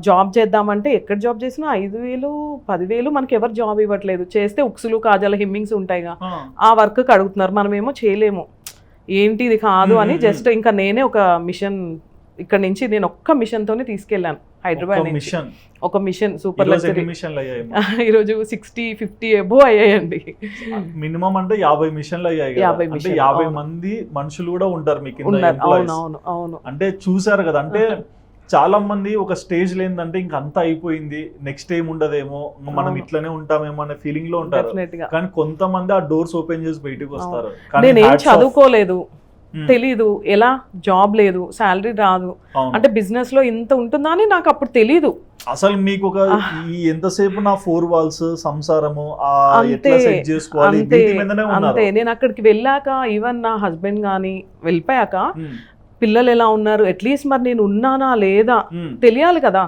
Job చేద్దామంటే ఎక్కడ job చేసినా 5,000 10,000 మనకి ఎవరు జాబ్ ఇవ్వట్లేదు. చేస్తే ఉక్సులు కాజాల హిమ్మింగ్స్ ఉంటాయిగా, ఆ వర్క్ అడుగుతున్నారు, మనమేమో చేయలేము. ఏంటి ఇది కాదు అని జస్ట్ ఇంకా నేనే ఒక మిషన్ ఇక్కడ నుంచి నేను ఒక్క మిషన్ తోనే తీసుకెళ్ళాను హైదరాబాద్ నుంచి. ఒక మిషన్ సూపర్ లగ్జరీ ఈరోజు 60-50 ఎబో అయ్యాయండి. మినిమం అంటే 50 మిషన్లు అయ్యాయి. 50 మంది మనుషులు కూడా ఉంటారు మీకు. అవును. అంటే చూసారు కదా, అంటే చాలా మంది ఒక స్టేజ్ లేదంటే ఇంక అంతా అయిపోయింది, నెక్స్ట్ ఏం ఉండదేమో, మనం ఇట్లనే ఉంటామేమో అనే ఫీలింగ్ లో ఉంటారు. కానీ కొంతమంది ఆ డోర్స్ ఓపెన్ చేసి బయటకు వస్తారు. నేనేం చదువుకోలేదు, తెలీదు, ఎలా జాబ్ లేదు, శాలరీ రాదు, అంటే బిజినెస్ లో ఇంత ఉంటుందా అని నాకు అప్పుడు తెలీదు. అసలు మీకు ఒక ఎంతసేపు నా 4 వాల్స్ సంసారము ఎట్లా సెట్ చేసుకోవాలి అంతే. నేను అక్కడికి వెళ్ళాక ఈవెన్ నా హస్బెండ్ గానీ వెళ్ళిపోయాక పిల్లలు ఎలా ఉన్నారు, అట్లీస్ట్ మరి నేను ఉన్నానా లేదా తెలియాలి కదా.